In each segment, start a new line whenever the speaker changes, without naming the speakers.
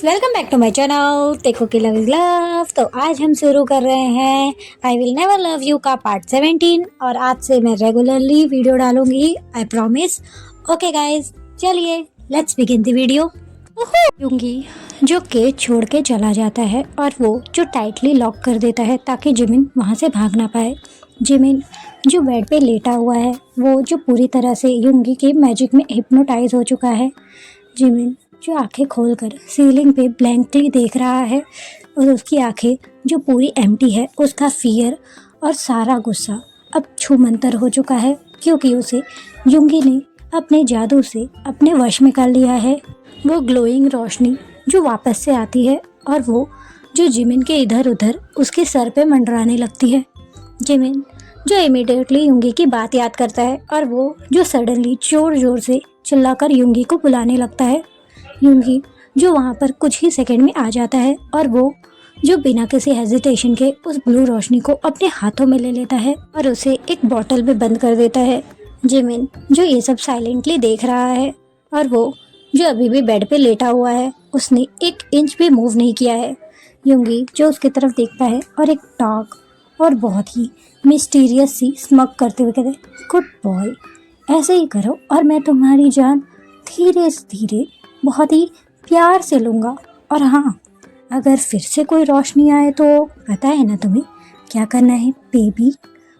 Welcome back to my channel देखो कि love is love. तो आज हम शुरू कर रहे हैं I will never love you का पार्ट 17 और आज से मैं रेगुलरली वीडियो डालूंगी, आई प्रॉमिस। ओके गाइस, चलिए लेट्स बिगिन द वीडियो। यूंगी जो केज छोड़ के चला जाता है और वो जो टाइटली लॉक कर देता है ताकि जिमिन वहाँ से भाग ना पाए। जिमिन जो बेड पे लेटा हुआ है वो जो पूरी तरह से यूंगी के मैजिक में हिप्नोटाइज हो चुका है। जिमिन जो आंखें खोलकर सीलिंग पे ब्लैंकली देख रहा है और उसकी आंखें जो पूरी एम्प्टी है, उसका फियर और सारा गुस्सा अब छूमंतर हो चुका है क्योंकि उसे यूंगी ने अपने जादू से अपने वश में कर लिया है। वो ग्लोइंग रोशनी जो वापस से आती है और वो जो जिमिन के इधर उधर उसके सर पे मंडराने लगती है। जिमिन जो इमीडिएटली यूंगी की बात याद करता है और वो जो सडनली जोर जोर से चिल्लाकर यूंगी को बुलाने लगता है। यूंगी जो वहाँ पर कुछ ही सेकंड में आ जाता है और वो जो बिना किसी हेजिटेशन के उस ब्लू रोशनी को अपने हाथों में ले लेता है और उसे एक बॉटल में बंद कर देता है। जिमिन जो ये सब साइलेंटली देख रहा है और वो जो अभी भी बेड पे लेटा हुआ है, उसने 1 इंच भी मूव नहीं किया है। यूंगी जो उसकी तरफ देखता है और एक डार्क और बहुत ही मिस्टीरियस सी स्मग करते हुए कहते हैं, गुड बॉय, ऐसे ही करो और मैं तुम्हारी जान धीरे से धीरे बहुत ही प्यार से लूँगा। और हाँ, अगर फिर से कोई रोशनी आए तो पता है ना तुम्हें क्या करना है बेबी।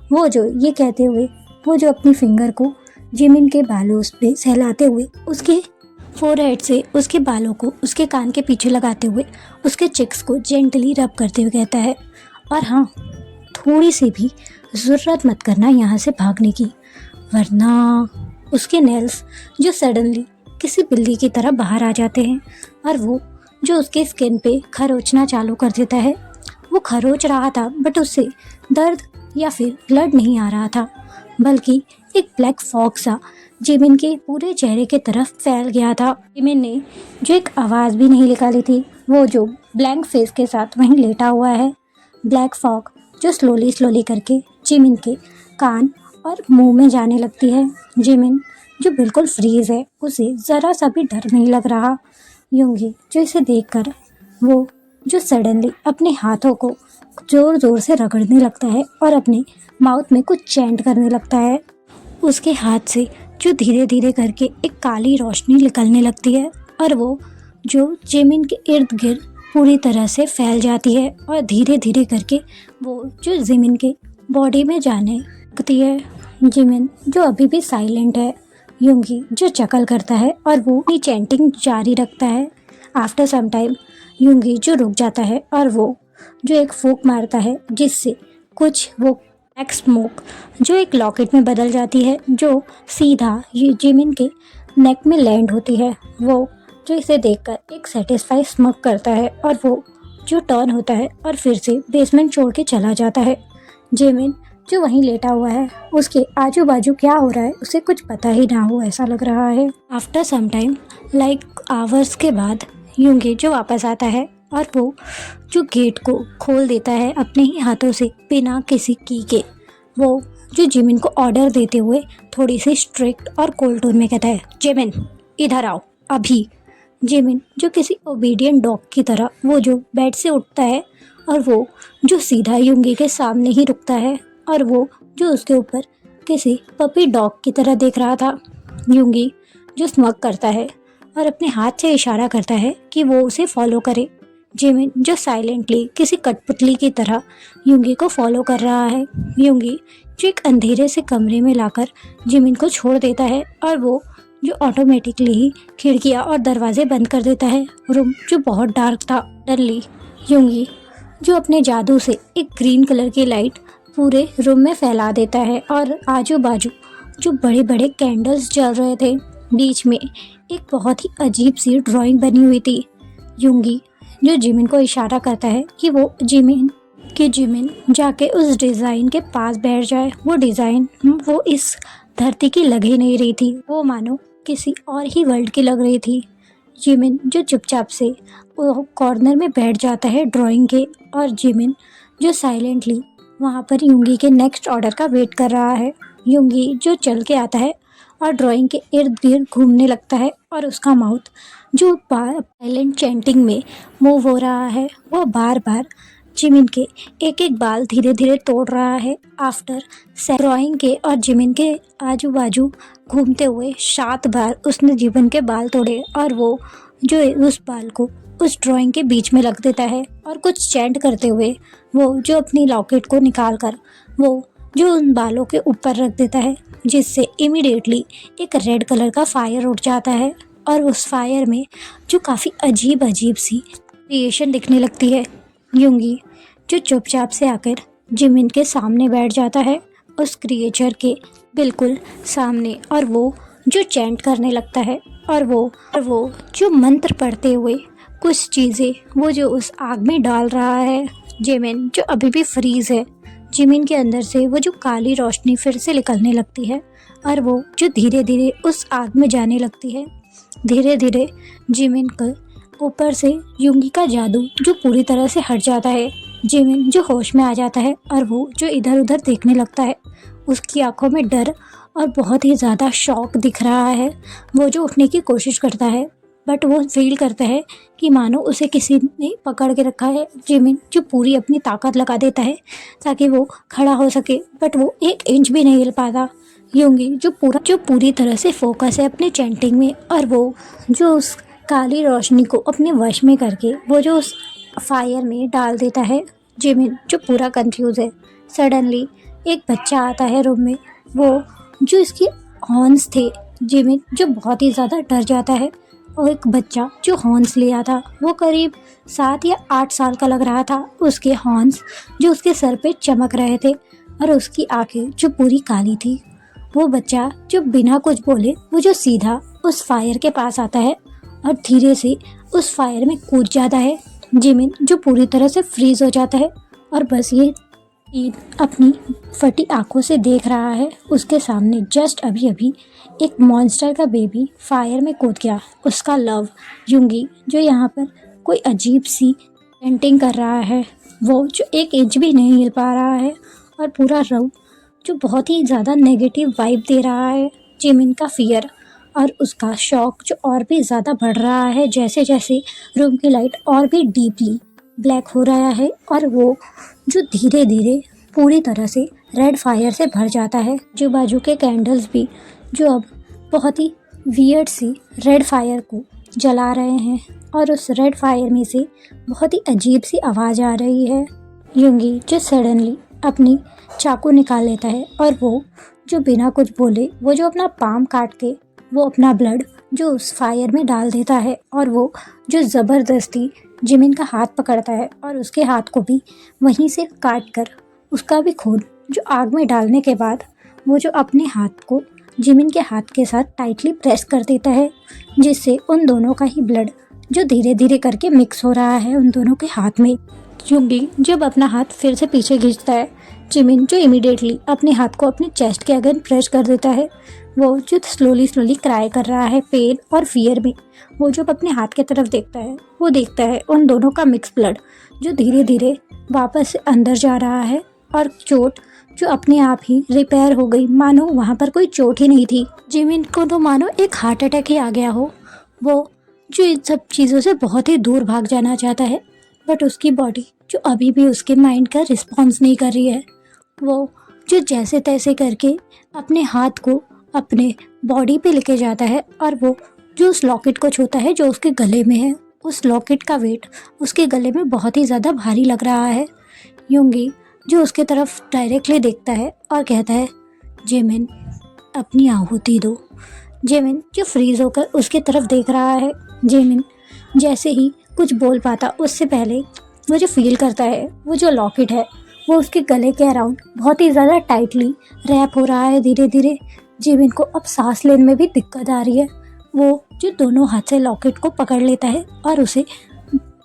वो जो ये कहते हुए वो जो अपनी फिंगर को जिमिन के बालों पे सहलाते हुए उसके फोरहेड से उसके बालों को उसके कान के पीछे लगाते हुए उसके चिक्स को जेंटली रब करते हुए कहता है, और हाँ, थोड़ी सी भी ज़रूरत मत करना यहाँ से भागने की, वरना उसके नेल्स जो सडनली किसी बिल्ली की तरह बाहर आ जाते हैं और वो जो उसके स्किन पे खरोचना चालू कर देता है। वो खरोच रहा था बट उससे दर्द या फिर ब्लड नहीं आ रहा था, बल्कि एक ब्लैक फॉग सा जिमिन के पूरे चेहरे की तरफ फैल गया था। जिमिन ने जो एक आवाज़ भी नहीं निकाली थी, वो जो ब्लैंक फेस के साथ वहीं लेटा हुआ है। ब्लैक फॉग जो स्लोली स्लोली करके जिमिन के कान और मुंह में जाने लगती है। जिमिन जो बिल्कुल फ्रीज है, उसे ज़रा सा भी डर नहीं लग रहा। यूंगी जो इसे देखकर वो जो सडनली अपने हाथों को ज़ोर ज़ोर से रगड़ने लगता है और अपने माउथ में कुछ चैंट करने लगता है। उसके हाथ से जो धीरे धीरे करके एक काली रोशनी निकलने लगती है और वो जो जिमिन के इर्द गिर्द पूरी तरह से फैल जाती है और धीरे धीरे करके वो जो जिमिन के बॉडी में जाने लगती है। जिमिन जो अभी भी साइलेंट है। यूंगी जो चकल करता है और वो अपनी चैंटिंग जारी रखता है। आफ्टर सम टाइम यूंगी जो रुक जाता है और वो जो एक फूंक मारता है जिससे कुछ वो ब्लैक स्मोक जो एक लॉकेट में बदल जाती है, जो सीधा जिमिन के नेक में लैंड होती है। वो जो इसे देखकर एक सेटिस्फाई स्मग करता है और वो जो टर्न होता है और फिर से बेसमेंट छोड़ के चला जाता है। जिमिन जो वहीं लेटा हुआ है, उसके आजू बाजू क्या हो रहा है उसे कुछ पता ही ना हो ऐसा लग रहा है। After some time like hours के बाद यूंगी जो वापस आता है और वो जो गेट को खोल देता है अपने ही हाथों से बिना किसी की के। वो जो जिमिन को ऑर्डर देते हुए थोड़ी सी स्ट्रिक्ट और कोल्ड टोन में कहता है, जिमिन इधर आओ अभी। जिमिन जो किसी ओबीडियंट डॉग की तरह वो जो बेड से उठता है और वो जो सीधा यूंगी के सामने ही रुकता है और वो जो उसके ऊपर किसी पपी डॉग की तरह देख रहा था। यूंगी जो स्मग करता है और अपने हाथ से इशारा करता है कि वो उसे फॉलो करे। जिमिन जो साइलेंटली किसी कठपुतली की तरह यूंगी को फॉलो कर रहा है। यूंगी जो एक अंधेरे से कमरे में लाकर जिमिन को छोड़ देता है और वो जो ऑटोमेटिकली ही खिड़कियाँ और दरवाजे बंद कर देता है। रूम जो बहुत डार्क था, डरली यूंगी जो अपने जादू से एक ग्रीन कलर की लाइट पूरे रूम में फैला देता है और आजू बाजू जो बड़े बड़े कैंडल्स जल रहे थे। बीच में एक बहुत ही अजीब सी ड्राइंग बनी हुई थी। यूंगी जो जिमिन को इशारा करता है कि वो जिमिन जाके उस डिज़ाइन के पास बैठ जाए। वो डिज़ाइन वो इस धरती की लग ही नहीं रही थी, वो मानो किसी और ही वर्ल्ड की लग रही थी। जिमिन जो चुपचाप से वो कॉर्नर में बैठ जाता है ड्राइंग के और जिमिन जो साइलेंटली वहाँ पर यूंगी के नेक्स्ट ऑर्डर का वेट कर रहा है। यूंगी जो चल के आता है और ड्राइंग के इर्द गिर्द घूमने लगता है और उसका माउथ जो साइलेंट चैंटिंग में मूव हो रहा है, वो बार बार जिमिन के एक एक बाल धीरे धीरे तोड़ रहा है। आफ्टर ड्राइंग के और जिमिन के आजू बाजू घूमते हुए 7 बार उसने जिमिन के बाल तोड़े और वो जो उस बाल को उस ड्राइंग के बीच में रख देता है और कुछ चैंट करते हुए वो जो अपनी लॉकेट को निकाल कर वो जो उन बालों के ऊपर रख देता है, जिससे इमीडिएटली एक रेड कलर का फायर उठ जाता है और उस फायर में जो काफ़ी अजीब अजीब सी क्रिएशन दिखने लगती है। यूंगी जो चुपचाप से आकर जिमिन के सामने बैठ जाता है उस क्रिएचर के बिल्कुल सामने और वो जो चैंट करने लगता है और वो जो मंत्र पढ़ते हुए कुछ चीज़ें वो जो उस आग में डाल रहा है। जिमिन जो अभी भी फ्रीज है, जिमिन के अंदर से वो जो काली रोशनी फिर से निकलने लगती है और वो जो धीरे धीरे उस आग में जाने लगती है। धीरे धीरे जिमिन के ऊपर से यूंगी का जादू जो पूरी तरह से हट जाता है। जिमिन जो होश में आ जाता है और वो जो इधर उधर देखने लगता है, उसकी आंखों में डर और बहुत ही ज़्यादा शॉक दिख रहा है। वो जो उठने की कोशिश करता है बट वो फील करता है कि मानो उसे किसी ने पकड़ के रखा है। जिमिन जो पूरी अपनी ताकत लगा देता है ताकि वो खड़ा हो सके, बट वो 1 इंच भी नहीं हिल पाता। यूंगी जो पूरी तरह से फोकस है अपने चैंटिंग में और वो जो उस काली रोशनी को अपने वश में करके वो जो उस फायर में डाल देता है। जिमिन जो पूरा कंफ्यूज है। सडनली एक बच्चा आता है रूम में, वो जो इसकी हॉर्न्स थे। जिमिन जो बहुत ही ज़्यादा डर जाता है और एक बच्चा जो हॉर्न्स लिया था वो करीब 7 या 8 साल का लग रहा था। उसके हॉर्न्स जो उसके सर पे चमक रहे थे और उसकी आंखें जो पूरी काली थी। वो बच्चा जो बिना कुछ बोले वो जो सीधा उस फायर के पास आता है और धीरे से उस फायर में कूद जाता है। जिमिन जो पूरी तरह से फ्रीज हो जाता है और बस ये ईद अपनी फटी आंखों से देख रहा है। उसके सामने जस्ट अभी अभी एक मॉन्स्टर का बेबी फायर में कूद गया, उसका लव। यूंगी जो यहाँ पर कोई अजीब सी पेंटिंग कर रहा है, वो जो 1 इंच भी नहीं हिल पा रहा है और पूरा रूम जो बहुत ही ज़्यादा नेगेटिव वाइब दे रहा है। जिमिन का फियर और उसका शौक जो और भी ज़्यादा बढ़ रहा है जैसे जैसे रूम की लाइट और भी डीपली ब्लैक हो रहा है और वो जो धीरे धीरे पूरी तरह से रेड फायर से भर जाता है। जो बाजू के कैंडल्स भी जो अब बहुत ही वियर्ड सी रेड फायर को जला रहे हैं और उस रेड फायर में से बहुत ही अजीब सी आवाज़ आ रही है। यूंगी जो सडनली अपनी चाकू निकाल लेता है और वो जो बिना कुछ बोले वो जो अपना पाम काट के वो अपना ब्लड जो उस फायर में डाल देता है और वो जो ज़बरदस्ती जिमिन का हाथ पकड़ता है और उसके हाथ को भी वहीं से काट कर उसका भी खून जो आग में डालने के बाद वो जो अपने हाथ को जिमिन के हाथ के साथ टाइटली प्रेस कर देता है, जिससे उन दोनों का ही ब्लड जो धीरे धीरे करके मिक्स हो रहा है उन दोनों के हाथ में। यूंगी जब अपना हाथ फिर से पीछे खींचता है, जिमिन जो इमीडिएटली अपने हाथ को अपने चेस्ट के अगेंस्ट प्रेस कर देता है। वो जो स्लोली क्राई कर रहा है पेन और फियर में। वो जब अपने हाथ की तरफ देखता है वो देखता है उन दोनों का मिक्स ब्लड जो धीरे धीरे वापस से अंदर जा रहा है और चोट जो अपने आप ही रिपेयर हो गई, मानो वहाँ पर कोई चोट ही नहीं थी। जिमिन को तो मानो एक हार्ट अटैक ही आ गया हो। वो जो इन सब चीज़ों से बहुत ही दूर भाग जाना चाहता है, बट उसकी बॉडी जो अभी भी उसके माइंड का रिस्पॉन्स नहीं कर रही है। वो जो जैसे तैसे करके अपने हाथ को अपने बॉडी पे लेके जाता है और वो जो उस लॉकेट को छूता है जो उसके गले में है। उस लॉकेट का वेट उसके गले में बहुत ही ज़्यादा भारी लग रहा है। यूंगी जो उसके तरफ डायरेक्टली देखता है और कहता है, जिमिन अपनी आहुति दो। जिमिन जो फ्रीज होकर उसके तरफ देख रहा है। जिमिन जैसे ही कुछ बोल पाता उससे पहले वो जो फील करता है वो जो लॉकेट है वो उसके गले के अराउंड बहुत ही ज़्यादा टाइटली रैप हो रहा है। धीरे धीरे जिमिन को अब सांस लेने में भी दिक्कत आ रही है। वो जो दोनों हाथ से लॉकेट को पकड़ लेता है और उसे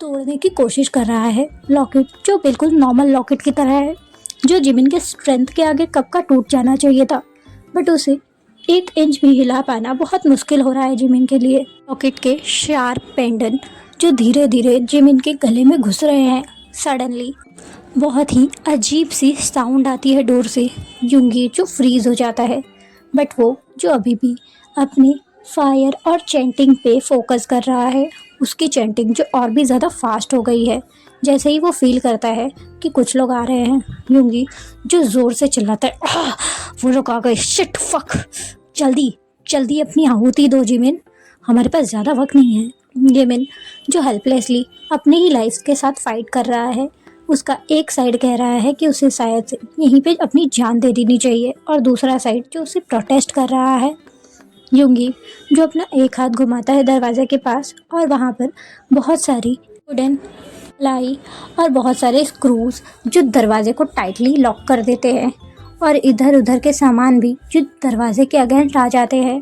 तोड़ने की कोशिश कर रहा है। लॉकेट जो बिल्कुल नॉर्मल लॉकेट की तरह है, जो जिमिन के स्ट्रेंथ के आगे कब का टूट जाना चाहिए था, बट उसे 1 इंच भी हिला पाना बहुत मुश्किल हो रहा है जिमिन के लिए। लॉकेट के शार्प पेंडेंट जो धीरे धीरे जिमिन के गले में घुस रहे हैं। सडनली बहुत ही अजीब सी साउंड आती है डोर से। यूंगी जो फ्रीज हो जाता है, बट वो जो अभी भी अपने फायर और चैंटिंग पे फोकस कर रहा है। उसकी चैंटिंग जो और भी ज़्यादा फास्ट हो गई है। जैसे ही वो फील करता है कि कुछ लोग आ रहे हैं, यूंगी जो ज़ोर से चिल्लाता है, "आह! वो लोग आ गए, शिट फक, जल्दी जल्दी अपनी आहुति दो जिमिन, हमारे पास ज़्यादा वक्त नहीं है।" जिमिन जो हेल्पलेसली अपनी ही लाइफ के साथ फाइट कर रहा है, उसका एक साइड कह रहा है कि उसे शायद से यहीं पे अपनी जान दे देनी चाहिए, और दूसरा साइड जो उसे प्रोटेस्ट कर रहा है, यूंगी जो अपना एक हाथ घुमाता है दरवाजे के पास, और वहाँ पर बहुत सारी वुडन लाई और बहुत सारे स्क्रूज जो दरवाजे को टाइटली लॉक कर देते हैं, और इधर उधर के सामान भी जो दरवाजे के अगेंस्ट आ जाते हैं।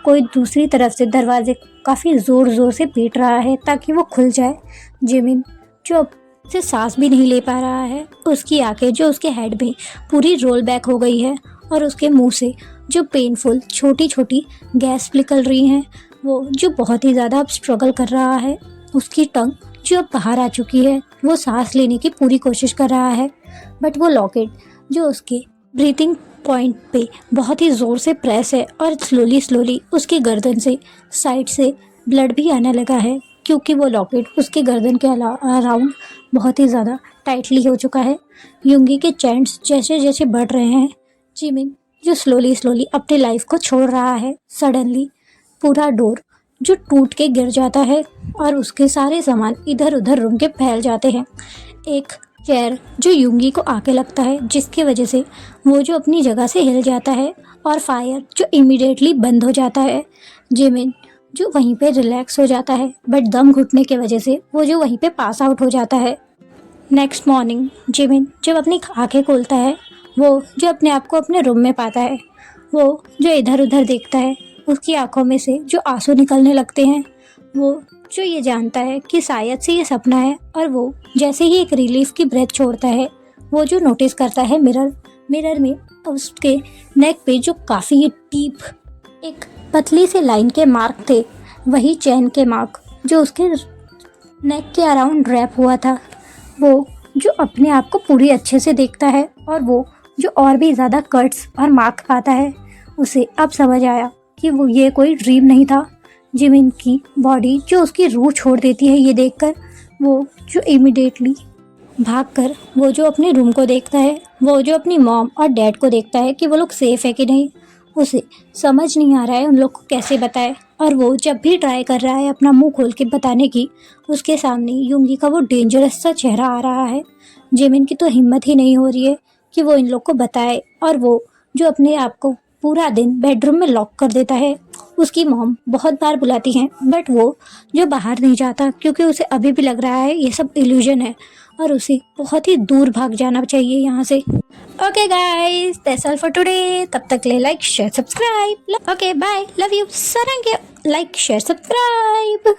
कोई दूसरी तरफ से दरवाजे काफ़ी ज़ोर ज़ोर से पीट रहा है ताकि वो खुल जाए। जिमिन जो अब से सांस भी नहीं ले पा रहा है, उसकी आंखें जो उसके हेड में पूरी रोल बैक हो गई है, और उसके मुंह से जो पेनफुल छोटी छोटी गैस निकल रही हैं, वो जो बहुत ही ज़्यादा अब स्ट्रगल कर रहा है। उसकी टंग जो अब बाहर आ चुकी है, वो सांस लेने की पूरी कोशिश कर रहा है, बट वो लॉकेट जो उसके ब्रीथिंग पॉइंट पे बहुत ही ज़ोर से प्रेस है, और स्लोली स्लोली उसकी गर्दन से साइड से ब्लड भी आने लगा है, क्योंकि वो लॉकेट उसके गर्दन के अराउंड बहुत ही ज़्यादा टाइटली हो चुका है। यूंगी के चैंट्स जैसे जैसे बढ़ रहे हैं, जिमिन जो स्लोली स्लोली अपनी लाइफ को छोड़ रहा है। सडनली पूरा डोर जो टूट के गिर जाता है, और उसके सारे सामान इधर उधर रूम के फैल जाते हैं। एक चेयर जो यूंगी को आके लगता है, जिसकी वजह से वो जो अपनी जगह से हिल जाता है, और फायर जो इमीडिएटली बंद हो जाता है। जिमिन जो वहीं पे रिलैक्स हो जाता है, बट दम घुटने की वजह से वो जो वहीं पे पास आउट हो जाता है। नेक्स्ट मॉर्निंग जिमिन जब अपनी आंखें खोलता है, वो जो अपने आप को अपने रूम में पाता है, वो जो इधर उधर देखता है, उसकी आंखों में से जो आंसू निकलने लगते हैं। वो जो ये जानता है कि शायद से ये सपना है, और वो जैसे ही एक रिलीफ की ब्रेथ छोड़ता है, वो जो नोटिस करता है मिरर में उसके नेक पे जो काफ़ी डीप एक पतली से लाइन के मार्क थे, वही चैन के मार्क जो उसके नेक के अराउंड रैप हुआ था। वो जो अपने आप को पूरी अच्छे से देखता है, और वो जो और भी ज़्यादा कट्स और मार्क पाता है, उसे अब समझ आया कि वो ये कोई ड्रीम नहीं था। जिमिन की बॉडी जो उसकी रूह छोड़ देती है, ये देखकर वो जो इमिडिएटली भागकर वो जो अपने रूम को देखता है, वो जो अपनी मॉम और डैड को देखता है कि वो लोग सेफ़ है कि नहीं। उसे समझ नहीं आ रहा है उन लोग को कैसे बताए, और वो जब भी ट्राई कर रहा है अपना मुंह खोल के बताने की, उसके सामने यूंगी का वो डेंजरस सा चेहरा आ रहा है। जिमिन की तो हिम्मत ही नहीं हो रही है कि वो इन लोग को बताए, और वो जो अपने आप को पूरा दिन बेडरूम में लॉक कर देता है। उसकी मॉम बहुत बार बुलाती हैं, बट वो जो बाहर नहीं जाता, क्योंकि उसे अभी भी लग रहा है ये सब इल्यूजन है, और उसे बहुत ही दूर भाग जाना चाहिए यहाँ से। Okay guys, that's all for today. तब तक ले like share subscribe. Okay bye, love you Sarang. Like share subscribe.